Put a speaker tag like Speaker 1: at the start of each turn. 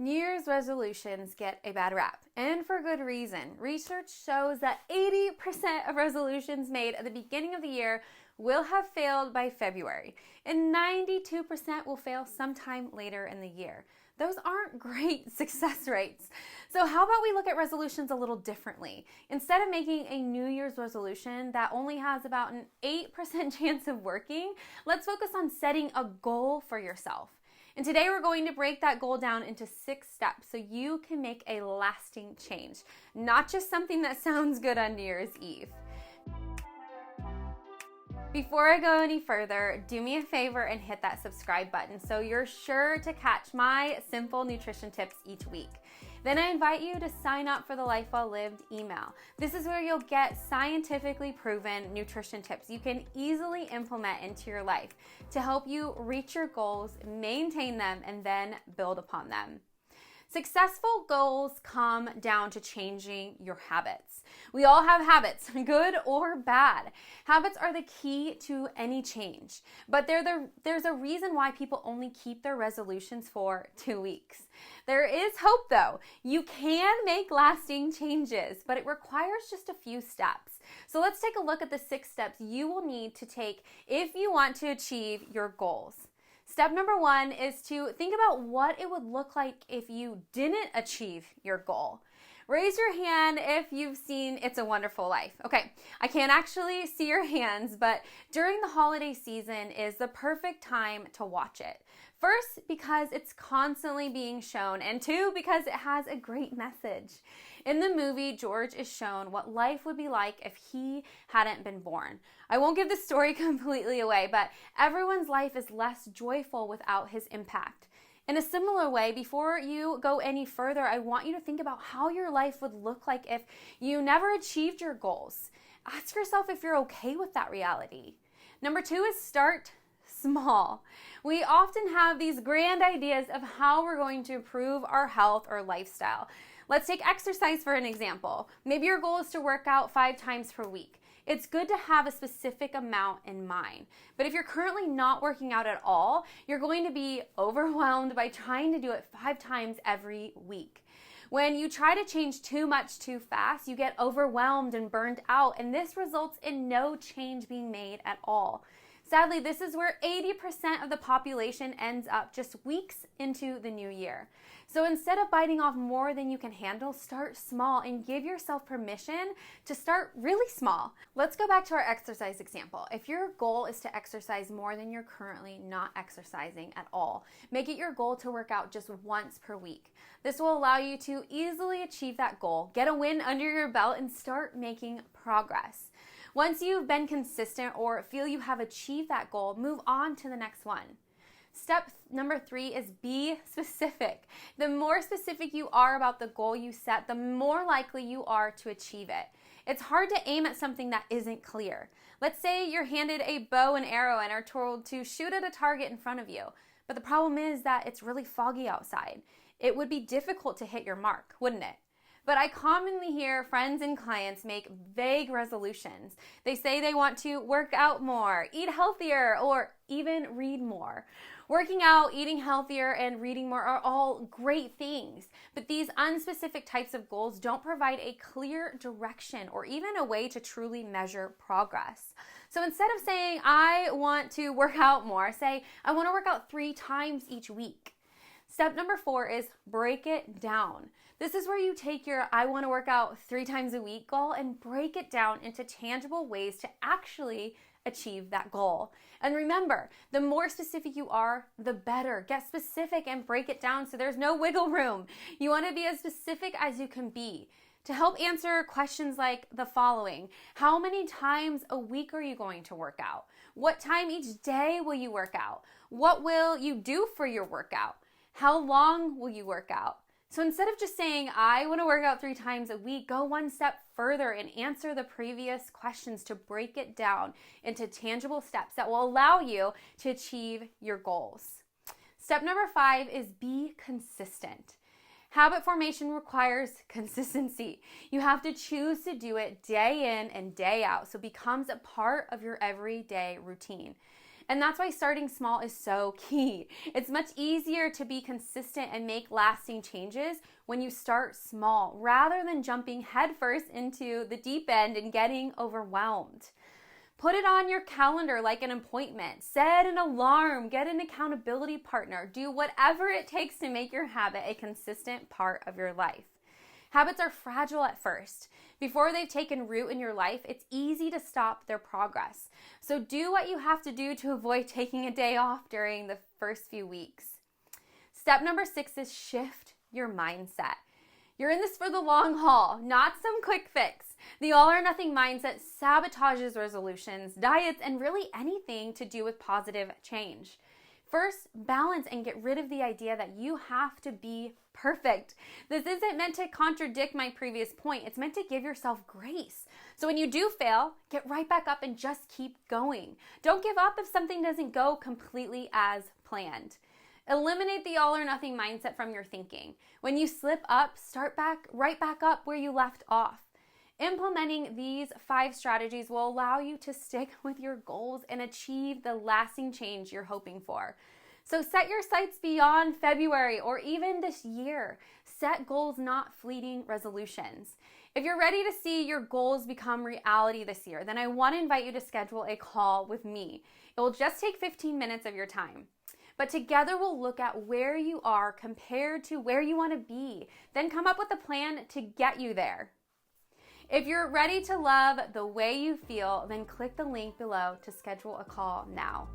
Speaker 1: New Year's resolutions get a bad rap, and for good reason. Research shows that 80% of resolutions made at the beginning of the year will have failed by February, and 92% will fail sometime later in the year. Those aren't great success rates. So how about we look at resolutions a little differently? Instead of making a New Year's resolution that only has about an 8% chance of working, let's focus on setting a goal for yourself. And today we're going to break that goal down into 6 steps so you can make a lasting change, not just something that sounds good on New Year's Eve. Before I go any further, do me a favor and hit that subscribe button so you're sure to catch my simple nutrition tips each week. Then I invite you to sign up for the Life Well Lived email. This is where you'll get scientifically proven nutrition tips you can easily implement into your life to help you reach your goals, maintain them, and then build upon them. Successful goals come down to changing your habits. We all have habits, good or bad. Habits are the key to any change, but there's a reason why people only keep their resolutions for 2 weeks. There is hope though. You can make lasting changes, but it requires just a few steps. So let's take a look at the 6 steps you will need to take if you want to achieve your goals. Step number 1 is to think about what it would look like if you didn't achieve your goal. Raise your hand if you've seen It's a Wonderful Life. Okay, I can't actually see your hands, but during the holiday season is the perfect time to watch it. First, because it's constantly being shown, and 2, because it has a great message. In the movie, George is shown what life would be like if he hadn't been born. I won't give the story completely away, but everyone's life is less joyful without his impact. In a similar way, before you go any further, I want you to think about how your life would look like if you never achieved your goals. Ask yourself if you're okay with that reality. Number 2 is start small. We often have these grand ideas of how we're going to improve our health or lifestyle. Let's take exercise for an example. Maybe your goal is to work out 5 times per week. It's good to have a specific amount in mind. But if you're currently not working out at all, you're going to be overwhelmed by trying to do it 5 times every week. When you try to change too much too fast, you get overwhelmed and burned out, and this results in no change being made at all. Sadly, this is where 80% of the population ends up just weeks into the new year. So instead of biting off more than you can handle, start small and give yourself permission to start really small. Let's go back to our exercise example. If your goal is to exercise more than you're currently not exercising at all, make it your goal to work out just once per week. This will allow you to easily achieve that goal, get a win under your belt, and start making progress. Once you've been consistent or feel you have achieved that goal, move on to the next one. Step number 3 is be specific. The more specific you are about the goal you set, the more likely you are to achieve it. It's hard to aim at something that isn't clear. Let's say you're handed a bow and arrow and are told to shoot at a target in front of you. But the problem is that it's really foggy outside. It would be difficult to hit your mark, wouldn't it? But I commonly hear friends and clients make vague resolutions. They say they want to work out more, eat healthier, or even read more. Working out, eating healthier, and reading more are all great things, but these unspecific types of goals don't provide a clear direction or even a way to truly measure progress. So instead of saying, I want to work out more, say, I want to work out 3 times each week. Step number 4 is break it down. This is where you take your I want to work out 3 times a week goal and break it down into tangible ways to actually achieve that goal. And remember, the more specific you are, the better. Get specific and break it down so there's no wiggle room. You want to be as specific as you can be. To help answer questions like the following: how many times a week are you going to work out? What time each day will you work out? What will you do for your workout? How long will you work out? So instead of just saying, I want to work out 3 times a week, go one step further and answer the previous questions to break it down into tangible steps that will allow you to achieve your goals. Step number 5 is be consistent. Habit formation requires consistency. You have to choose to do it day in and day out so it becomes a part of your everyday routine. And that's why starting small is so key. It's much easier to be consistent and make lasting changes when you start small rather than jumping headfirst into the deep end and getting overwhelmed. Put it on your calendar like an appointment. Set an alarm. Get an accountability partner. Do whatever it takes to make your habit a consistent part of your life. Habits are fragile at first. Before they've taken root in your life, it's easy to stop their progress. So do what you have to do to avoid taking a day off during the first few weeks. Step number 6 is shift your mindset. You're in this for the long haul, not some quick fix. The all or nothing mindset sabotages resolutions, diets, and really anything to do with positive change. First, balance and get rid of the idea that you have to be perfect. This isn't meant to contradict my previous point. It's meant to give yourself grace. So when you do fail, get right back up and just keep going. Don't give up if something doesn't go completely as planned. Eliminate the all or nothing mindset from your thinking. When you slip up, start right back up where you left off. Implementing these 5 strategies will allow you to stick with your goals and achieve the lasting change you're hoping for. So set your sights beyond February or even this year. Set goals, not fleeting resolutions. If you're ready to see your goals become reality this year, then I want to invite you to schedule a call with me. It will just take 15 minutes of your time. But together we'll look at where you are compared to where you want to be, then come up with a plan to get you there. If you're ready to love the way you feel, then click the link below to schedule a call now.